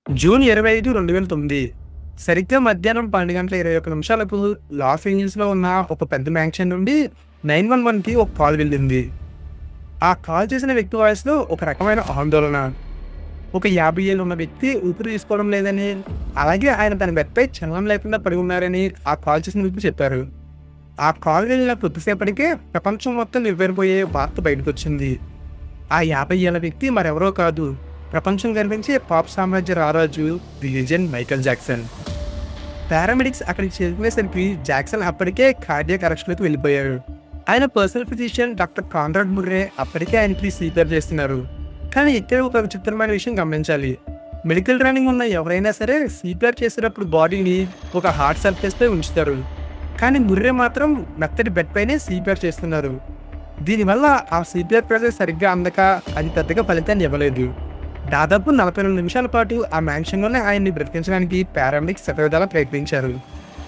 June 25, 2009 సరిగ్గా మధ్యాహ్నం 12:21 loss ఏంజల్స్‌లో ఉన్న ఒక పెద్ద మ్యాన్షన్ నుండి 911కి ఒక కాల్ వెళ్ళింది. ఆ కాల్ చేసిన వ్యక్తి వాయిస్‌లో ఒక రకమైన ఆందోళన. ఒక 50 ఏళ్లు ఉన్న వ్యక్తి ఊపిరి తీసుకోవడం లేదని, అలాగే ఆయన తన బెడ్‌పై చలనం లేకుండా పడి ఉన్నారని ఆ కాల్ చేసిన వ్యక్తి చెప్పారు. ఆ కాల్ వెళ్ళిన కొద్దిసేపటికే ప్రపంచం మొత్తం నివ్వెరపోయే వార్త బయటకొచ్చింది. ఆ 50 ఏళ్ల వ్యక్తి మరెవరో కాదు, ప్రపంచం కనిపించే పాప్ సామ్రాజ్య రారాజు the legend Michael Jackson. Paramedics అక్కడికి చేరుకునేసరికి జాక్సన్ అప్పటికే కార్డియాక్ అరెస్ట్‌లోకి వెళ్ళిపోయారు. ఆయన personal physician doctor Conrad Murray అప్పటికే ఆయనకి సీపీఆర్ చేస్తున్నారు. కానీ ఇక్కడ ఒక విచిత్రమైన విషయం గమనించాలి. మెడికల్ ట్రైనింగ్ ఉన్న ఎవరైనా సరే సీపీఆర్ చేసేటప్పుడు బాడీని ఒక హార్డ్ సర్ఫేస్పై ఉంచుతారు. కానీ ముర్రే మాత్రం మెత్తటి బెడ్ పైనే సీపీఆర్ చేస్తున్నారు. దీనివల్ల ఆ సీపీఆర్ ప్రాసెస్ సరిగ్గా అందక అది పెద్దగా ఫలితాన్ని ఇవ్వలేదు. దాదాపు 42 నిమిషాల పాటు ఆ మ్యాన్షన్లోనే ఆయన్ని బ్రతికించడానికి పారామెడిక్స్ శతవిధాలా ప్రయత్నించారు.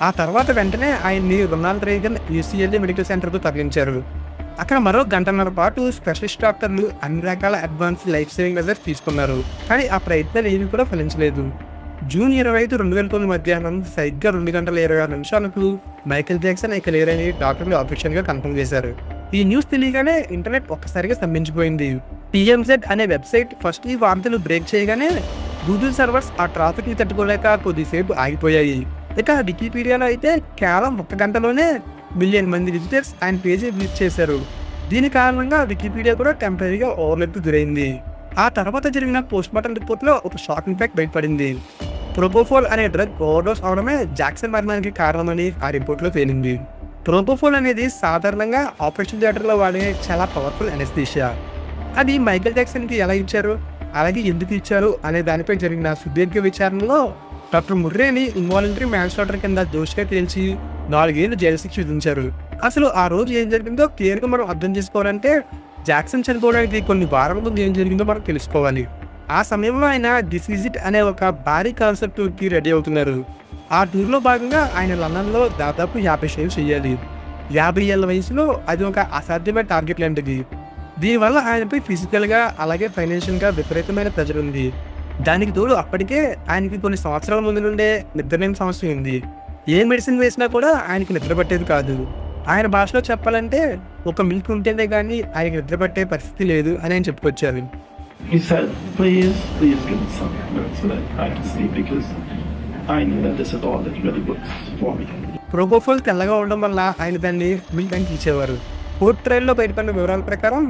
ఆ తర్వాత వెంటనే ఆయన్ని రొనాల్డ్ రేగన్ యూసీఎల్ఏ మెడికల్ సెంటర్కు తరలించారు. అక్కడ మరో గంటన్నర పాటు స్పెషలిస్ట్ డాక్టర్లు అన్ని రకాల అడ్వాన్స్ లైఫ్ సేవింగ్ మెజర్స్ తీసుకున్నారు. కానీ ఆ ప్రయత్నాలు ఏమీ కూడా ఫలించలేదు. జూన్ 25, 2009 మధ్యాహ్నం సరిగ్గా 2:26 మైకేల్ జాక్సన్ ఇక లేరని డాక్టర్లు అఫీషియల్గా కన్ఫర్మ్ చేశారు. ఈ న్యూస్ తెలియగానే ఇంటర్నెట్ ఒక్కసారిగా స్తంభించిపోయింది. టీఎంజెడ్ అనే వెబ్సైట్ ఫస్ట్ ఈ వార్తలు బ్రేక్ చేయగానే గూగుల్ సర్వర్స్ ఆ ట్రాఫిక్ని తట్టుకోలేక కొద్దిసేపు ఆగిపోయాయి. ఇక వికీపీడియాలో అయితే కేవలం 1 గంటలోనే 1 మిలియన్ మంది విజిటర్స్ ఆయన పేజీ విజిట్ చేశారు. దీని కారణంగా వికీపీడియా కూడా టెంపరీగా ఓవర్లోడ్కి గురైంది. ఆ తర్వాత జరిగిన పోస్ట్మార్టం రిపోర్ట్లో ఒక షాకింగ్ ఫ్యాక్ట్ బయటపడింది. ప్రొపోఫోల్ అనే డ్రగ్ ఓవర్డోస్ అవడమే జాక్సన్ మరణానికి కారణమని ఆ రిపోర్ట్లో తేలింది. ప్రొపోఫోల్ అనేది సాధారణంగా ఆపరేషన్ థియేటర్లో వాడే చాలా పవర్ఫుల్ అనెస్థీషియా. అది మైకేల్ జాక్సన్కి ఎలా ఇచ్చారు, అలాగే ఎందుకు ఇచ్చారు అనే దానిపై జరిగిన సుదీర్ఘ విచారణలో డాక్టర్ ముర్రేని ఇన్వాలంటరీ మ్యాన్స్లాటర్ కింద దోషిగా తేల్చి 4 ఏళ్లు జైలు శిక్ష విధించారు. అసలు ఆ రోజు ఏం జరిగిందో క్లియర్గా మనం అర్థం చేసుకోవాలంటే జాక్సన్ చనిపోవడానికి కొన్ని వారాల ముందు ఏం జరిగిందో మనం తెలుసుకోవాలి. ఆ సమయంలో ఆయన దిస్ ఈజ్ ఇట్ అనే ఒక భారీ కాన్సెప్ట్ టూర్కి రెడీ అవుతున్నారు. ఆ టూర్లో భాగంగా ఆయన లండన్లో దాదాపు 50 షోలు చేయాలి. 50 ఏళ్ల వయసులో అది ఒక అసాధ్యమైన టార్గెట్ లాంటిది. దీనివల్ల ఆయనపై ఫిజికల్గా అలాగే ఫైనాన్షియల్గా విపరీతమైన ప్రెజర్ ఉంది. దానికి తోడు అప్పటికే ఆయనకి కొన్ని సంవత్సరాల ముందు నుండే నిద్రలేని సమస్య ఉంది. ఏ మెడిసిన్ వేసినా కూడా ఆయనకి నిద్ర పట్టేది కాదు. ఆయన భాషలో చెప్పాలంటే ఒక మిల్క్ ఉంటేనే కానీ ఆయనకి నిద్ర పట్టే పరిస్థితి లేదు అని ఆయన చెప్పుకొచ్చారు. He said, please give me some milk so that I can sleep because I knew that this is all that really works for me. Propofol తెల్లగా ఉండడం వల్ల ఆయన దాన్ని మిల్క్ అని ఇచ్చేవారు. కోర్టు ట్రయల్లో బయటపడిన వివరాల ప్రకారం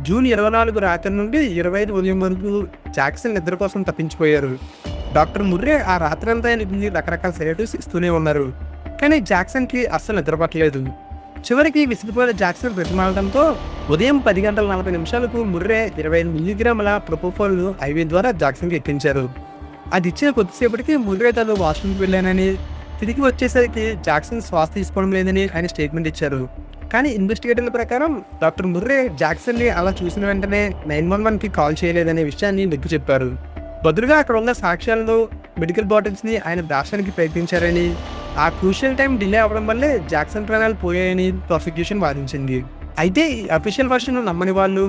జూన్ 24 రాత్రి నుండి 25 ఉదయం వరకు జాక్సన్ నిద్ర కోసం తప్పించిపోయారు. డాక్టర్ ముర్రే ఆ రాత్రి అంతా ఆయనకి రకరకాల సెడేటివ్స్ ఇస్తూనే ఉన్నారు. కానీ జాక్సన్కి అస్సలు నిద్ర పట్టలేదు. చివరికి విసిగిపోయిన జాక్సన్ బ్రతిమాలడంతో ఉదయం 10:40 ముర్రే 25 మిల్లీగ్రాముల ప్రొపోఫోల్ ఐవీ ద్వారా జాక్సన్కి ఎక్కించారు. అది ఇచ్చిన కొద్దిసేపటికి ముర్రే తను వాష్రూమ్కి వెళ్ళానని, తిరిగి వచ్చేసరికి జాక్సన్ శ్వాస తీసుకోవడం లేదని ఆయన స్టేట్మెంట్ ఇచ్చారు. కానీ ఇన్వెస్టిగేటర్ల ప్రకారం డాక్టర్ ముర్రే జాక్సన్ని అలా చూసిన వెంటనే 911కి కాల్ చేయలేదనే విషయాన్ని నొక్కి చెప్పారు. బదులుగా అక్కడ ఉన్న సాక్ష్యాలను, మెడికల్ బాటిల్స్ని ఆయన దాచడానికి ప్రయత్నించారని, ఆ క్రూషియల్ టైం డిలే అవ్వడం వల్లే జాక్సన్ ప్రాణాలు పోయాయని ప్రాసిక్యూషన్ వాదించింది. అయితే ఈ అఫీషియల్ వర్షన్ నమ్మని వాళ్ళు,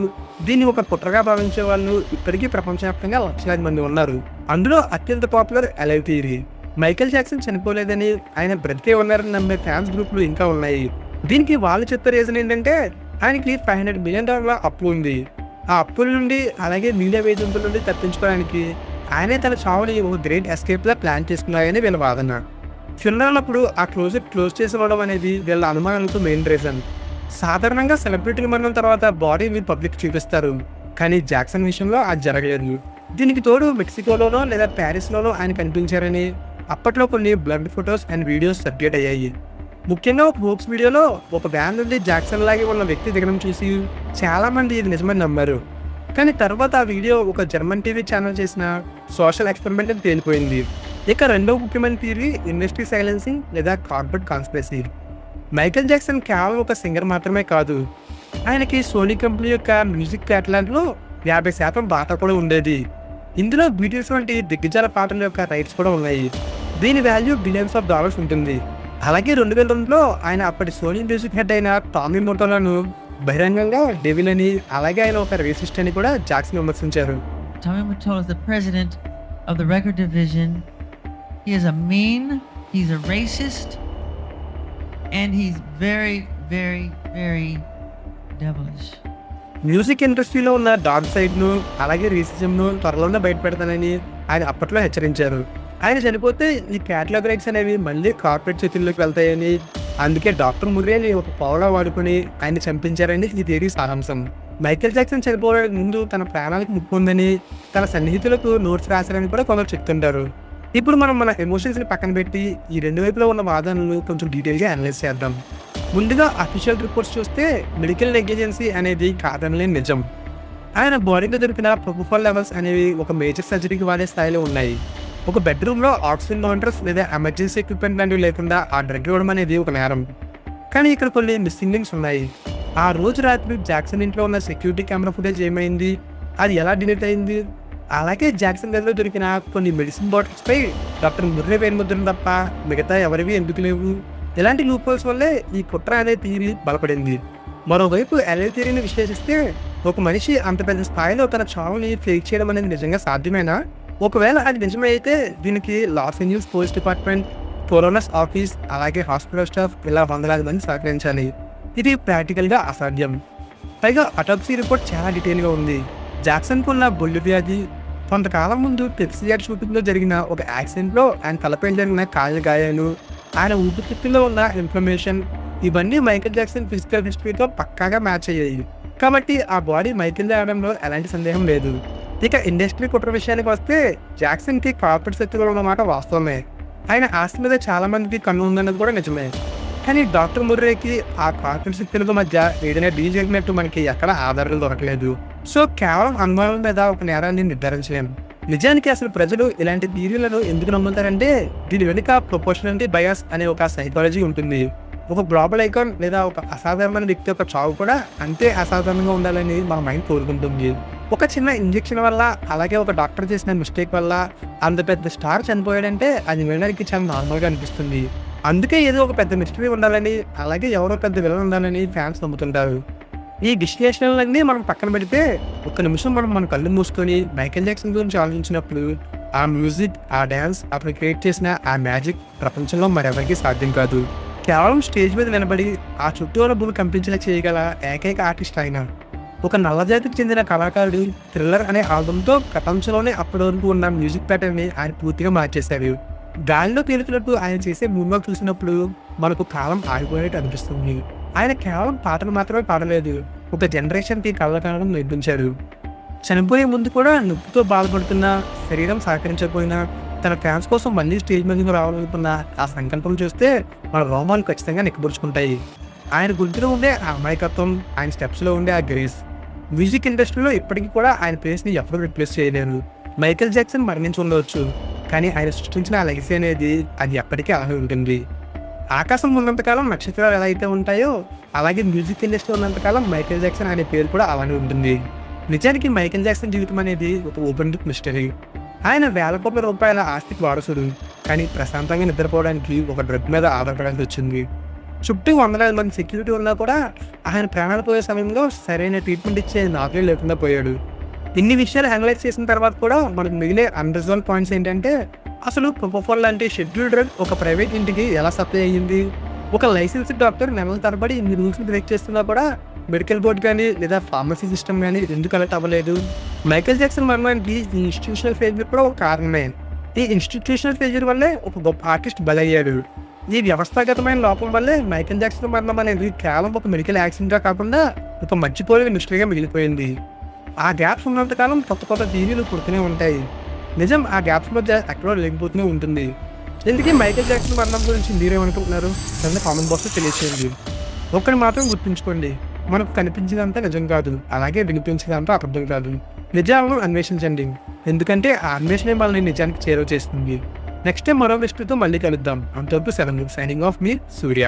దీన్ని ఒక కుట్రగా భావించే వాళ్ళు ఇప్పటికీ ప్రపంచవ్యాప్తంగా లక్షలాది మంది ఉన్నారు. అందులో అత్యంత popular alive theory. Michael Jackson చనిపోలేదని, ఆయన బ్రతికే ఉన్నారని నమ్మే ఫ్యాన్స్ గ్రూపులు ఇంకా ఉన్నాయి. దీనికి వాళ్ళు చెప్పే రీజన్ ఏంటంటే ఆయనకి $500 మిలియన్ అప్పు ఉంది. ఆ అప్పుల నుండి అలాగే మీడియా వేధింపుల నుండి తప్పించుకోవడానికి ఆయనే తన చావుని ఒక గ్రేట్ ఎస్కేప్లా ప్లాన్ చేసుకున్నారని వీళ్ళ వాదన. ఫ్యూనరల్ అప్పుడు ఆ క్లోజెట్ క్లోజ్ చేసుకోవడం అనేది వీళ్ళ అనుమానాలకు మెయిన్ రీజన్. సాధారణంగా సెలబ్రిటీల మరణం తర్వాత బాడీ మీరు పబ్లిక్ చూపిస్తారు, కానీ జాక్సన్ విషయంలో అది జరగలేదు. దీనికి తోడు మెక్సికోలోనో లేదా ప్యారిస్లోనో ఆయన కనిపించారని అప్పట్లో కొన్ని blood photos and videos circulate అయ్యాయి. ముఖ్యంగా ఒక హోప్స్ వీడియోలో ఒక వ్యాన్ నుండి జాక్సన్ లాగే ఉన్న వ్యక్తి దిగడం చూసి చాలామంది ఇది నిజమని నమ్మారు. కానీ తర్వాత ఆ వీడియో ఒక జర్మన్ టీవీ ఛానల్ చేసిన సోషల్ ఎక్స్పెరిమెంట్ అని తేలిపోయింది. ఇక రెండవ ముఖ్యమైన థియరీ ఇండస్ట్రీ సైలెన్సింగ్ లేదా కార్పొరేట్ కాన్స్పిరసీ. మైకేల్ జాక్సన్ కేవలం ఒక సింగర్ మాత్రమే కాదు, ఆయనకి సోనీ కంపెనీ యొక్క మ్యూజిక్ క్యాటలాగ్లో 50% బాట కూడా ఉండేది. ఇందులో బీటీఎస్ వంటి దిగ్గజాల పాటల యొక్క రైట్స్ కూడా ఉన్నాయి. దీని వాల్యూ బిలియన్స్ ఆఫ్ డాలర్స్ ఉంటుంది. అలాగే 2002లో ఆయన అప్పటి సోనీ మ్యూజిక్ హెడ్ అయిన టామీ మోటోలను బహిరంగంగా డెవిల్ అని, అలాగే ఆయన ఒక రేసిస్ట్ అని కూడా జాక్సన్ విమర్శించారు. Tommy Mottola is the president of the record division. He is a mean, he's a racist, and he's very, very, very devilish. Music ఇండస్ట్రీలో ఉన్న డార్క్ సైడ్ను అలాగే రేసిజంను త్వరలోనే బయటపెడతానని ఆయన అప్పట్లో హెచ్చరించారు. ఆయన చనిపోతే ఈ క్యాటలాగ్ రైట్స్ అనేవి మళ్ళీ కార్పొరేట్ చేతుల్లోకి వెళ్తాయని, అందుకే డాక్టర్ ముర్రేని ఒక పౌలా వాడుకుని ఆయన చంపించారని ఈ థియరీ సారాంశం. మైకేల్ జాక్సన్ చనిపోవడానికి ముందు తన ప్రాణాలకు ముప్పు ఉందని తన సన్నిహితులకు నోట్స్ రాశారని కూడా కొందరు చెప్తుంటారు. ఇప్పుడు మనం మన ఎమోషన్స్ని పక్కన పెట్టి ఈ రెండు వైపులో ఉన్న వాదనలు కొంచెం డీటెయిల్గా అనలైజ్ చేద్దాం. ముందుగా అఫీషియల్ రిపోర్ట్స్ చూస్తే మెడికల్ నెగ్లిజెన్సీ అనేది కాదనలేని నిజం. ఆయన బాడీలో దొరికిన ప్రొపోఫాల్ లెవెల్స్ అనేవి ఒక మేజర్ సర్జరీకి వాడే స్థాయిలో ఉన్నాయి. ఒక బెడ్రూమ్లో ఆక్సిజన్ మౌంటర్స్ లేదా ఎమర్జెన్సీ ఎక్విప్మెంట్ లాంటివి లేకుండా ఆ డ్రగ్ ఇవ్వడం అనేది ఒక నేరం. కానీ ఇక్కడ కొన్ని మిస్సింగ్ లింక్స్ ఉన్నాయి. ఆ రోజు రాత్రి జాక్సన్ ఇంట్లో ఉన్న సెక్యూరిటీ కెమెరా ఫుటేజ్ ఏమైంది, అది ఎలా డిలీట్ అయింది, అలాగే జాక్సన్ గదిలో దొరికిన కొన్ని మెడిసిన్ బాటిల్స్పై డాక్టర్ ముర్రే పేరు ముద్రను తప్ప మిగతా ఎవరివి ఎందుకు లేవు. ఇలాంటి లూప్-హోల్స్ వల్లే ఈ కుట్ర అనే థియరీ బలపడింది. మరోవైపు ఎల్ఏ థియరీని విశ్లేషిస్తే ఒక మనిషి అంత పెద్ద స్థాయిలో తన చావుని ఫేక్ చేయడం అనేది నిజంగా సాధ్యమేనా? ఒకవేళ అది నిజమైతే దీనికి Los Angeles police department, coroner's office, అలాగే హాస్పిటల్ స్టాఫ్ ఇలా వందలాది మంది సహకరించాలి. ఇది ప్రాక్టికల్గా అసాధ్యం. పైగా అటాప్సీ రిపోర్ట్ చాలా డీటెయిల్గా ఉంది. జాక్సన్కు ఉన్న బొల్లు వ్యాధి, కొంతకాలం ముందు పెప్సియాడ్ షూటింగ్లో జరిగిన ఒక యాక్సిడెంట్లో ఆయన తలపై జరిగిన కాళ్ళ గాయాలు, ఆయన ఊపిరితిత్తుల్లో ఉన్న ఇన్ఫ్లమేషన్, ఇవన్నీ మైకేల్ జాక్సన్ ఫిజికల్ హిస్టరీతో పక్కాగా మ్యాచ్ అయ్యాయి. కాబట్టి ఆ బాడీ మైకేల్ అనడంలో ఎలాంటి సందేహం లేదు. ఇక ఇండస్ట్రీ కుట్ర విషయానికి వస్తే జాక్సన్కి కార్పొరేట్ శక్తులు ఉన్నమాట వాస్తవమే. ఆయన ఆస్తి మీద చాలా మందికి కన్ను ఉందన్నది కూడా నిజమే. కానీ డాక్టర్ ముర్రేకి ఆ కార్పొరేట్ శక్తుల మధ్య ఏదైనా డీల్ జరిగినట్టు మనకి ఎక్కడ ఆధారాలు దొరకలేదు. సో కేవలం అనుమానం మీద ఒక నేరాన్ని నిర్ధారించలేము. నిజానికి అసలు ప్రజలు ఇలాంటి థియరీలను ఎందుకు నమ్ముతారంటే దీని వెనుక ప్రొపోర్షనాలిటీ బయాస్ అనే ఒక సైకాలజీ ఉంటుంది. ఒక గ్లోబల్ ఐకాన్ లేదా ఒక అసాధారణమైన వ్యక్తి యొక్క చావు కూడా అంతే అసాధారణంగా ఉండాలని మన మైండ్ కోరుకుంటుంది. ఒక చిన్న ఇంజెక్షన్ వల్ల, అలాగే ఒక డాక్టర్ చేసిన మిస్టేక్ వల్ల అంత పెద్ద స్టార్ చనిపోయాడంటే అది వినడానికి చాలా నార్మల్గా అనిపిస్తుంది. అందుకే ఏదో ఒక పెద్ద మిస్టరీ ఉండాలని, అలాగే ఎవరో పెద్ద విలన్ ఉండాలని ఫ్యాన్స్ నమ్ముతుంటారు. ఈ విశ్లేషణలన్నీ మనం పక్కన పెడితే ఒక్క నిమిషం మన కళ్ళు మూసుకొని మైకేల్ జాక్సన్ గురించి ఆలోచించినప్పుడు ఆ మ్యూజిక్, ఆ డ్యాన్స్, అతను క్రియేట్ చేసిన ఆ మ్యాజిక్ ప్రపంచంలో మరెవరికి సాధ్యం కాదు. కేవలం స్టేజ్ మీద నిలబడి ఆ చుట్టూ ఉన్న భూమి కంపించేలా చేయగల ఏకైక ఆర్టిస్ట్ ఆయన. ఒక నల్లజాతికి చెందిన కళాకారుడు థ్రిల్లర్ అనే ఆల్బంతో ప్రపంచంలోనే అప్పటి వరకు ఉన్న మ్యూజిక్ ప్యాటర్న్ని ఆయన పూర్తిగా మార్చేశారు. గాలిలో తేలుతున్నట్టు ఆయన చేసే మూవ్మెంట్ చూసినప్పుడు మనకు కాలం ఆగిపోయినట్టు అనిపిస్తుంది. ఆయన కేవలం పాటలు మాత్రమే పాడలేదు, ఒక జనరేషన్కి కళాకారులను నిర్మించారు. చనిపోయే ముందు కూడా నొప్పితో బాధపడుతున్న, శరీరం సహకరించకపోయినా తన ఫ్యాన్స్ కోసం మళ్ళీ స్టేజ్ మీదకి రావాలనుకున్న ఆ సంకల్పం చూస్తే మన రోమాలు ఖచ్చితంగా నిక్కబుడుచుకుంటాయి. ఆయన గొంతులో ఉండే ఆ అమాయకత్వం, ఆయన స్టెప్స్లో ఉండే ఆ గ్రేస్, మ్యూజిక్ ఇండస్ట్రీలో ఇప్పటికీ కూడా ఆయన ప్లేస్ని ఎవరు రిప్లేస్ చేయలేరు. మైకేల్ జాక్సన్ మరణించి ఉండవచ్చు, కానీ ఆయన సృష్టించిన ఆ లెగసీ అనేది అది ఎప్పటికీ అలాగే ఉంటుంది. ఆకాశం ఉన్నంతకాలం నక్షత్రాలు ఎలా అయితే ఉంటాయో అలాగే మ్యూజిక్ ఇండస్ట్రీ ఉన్నంతకాలం మైకేల్ జాక్సన్ అనే పేరు కూడా అలానే ఉంటుంది. నిజానికి మైకేల్ జాక్సన్ జీవితం అనేది ఒక ఓపెన్ బుక్ మిస్టరీ. ఆయన వేల కోట్ల రూపాయల ఆస్తికి వారసుడు, కానీ ప్రశాంతంగా నిద్రపోవడానికి ఒక డ్రగ్ మీద ఆధారపడాల్సి వచ్చింది. చుట్టూ వందలాది మంది సెక్యూరిటీ ఉన్నా కూడా ఆయన ప్రాణాలు పోయే సమయంలో సరైన ట్రీట్మెంట్ ఇచ్చే నాకే లేకుండా పోయాడు. ఇన్ని విషయాలు అనలైజ్ చేసిన తర్వాత కూడా మనకు మిగిలే అన్రిజాల్వ్ పాయింట్స్ ఏంటంటే అసలు ప్రొపోఫాల్ లాంటి షెడ్యూల్ డ్రగ్ ఒక ప్రైవేట్ ఇంటికి ఎలా సప్లై అయ్యింది, ఒక లైసెన్స్డ్ డాక్టర్ నెలల తరబడి ఇన్ని రూల్స్ని బ్రేక్ చేస్తున్నా కూడా మెడికల్ బోర్డు కానీ లేదా ఫార్మసీ సిస్టమ్ కానీ ఎందుకు కలెక్ట్ అవ్వలేదు. మైకేల్ జాక్సన్ మరణానికి ఈ ఇన్స్టిట్యూషనల్ ఫెయిల్యూర్ కూడా ఒక కారణమే. ఈ ఇన్స్టిట్యూషనల్ ఫెయిల్యూర్ వల్లే ఒక గొప్ప ఆర్టిస్ట్ బలయ్యాడు. ఈ వ్యవస్థాగతమైన లోపం వల్లే మైకేల్ జాక్సన్ మరణం అనేది కేవలం ఒక మెడికల్ యాక్సిడెంట్గా కాకుండా ఒక మర్చిపోలేని మిస్టరీగా మిగిలిపోయింది. ఆ గ్యాప్స్ ఉన్నంతకాలం కొత్త కొత్త థియరీలు పుడుతూనే ఉంటాయి. నిజం ఆ గ్యాప్స్ మధ్య ఎక్కడో లేకపోతూనే ఉంటుంది. ఎందుకే మైకేల్ జాక్సన్ మరణం గురించి మీరేమనుకుంటున్నారు? కింద కామెంట్ బాక్స్లో తెలియచేయండి. ఒక్కటి మాత్రం గుర్తుంచుకోండి, మనకు కనిపించేదంతా నిజం కాదు, అలాగే వినిపించేదంతా అబద్ధం కాదు. నిజాలను అన్వేషించండి, ఎందుకంటే ఆ అన్వేషణ మనల్ని నిజానికి చేరువ చేస్తుంది. నెక్స్ట్ టైం మరో విషయంతో మళ్ళీ కలుద్దాం. అంతవరకు సెలవు. సైనింగ్ ఆఫ్ మీ సూర్య.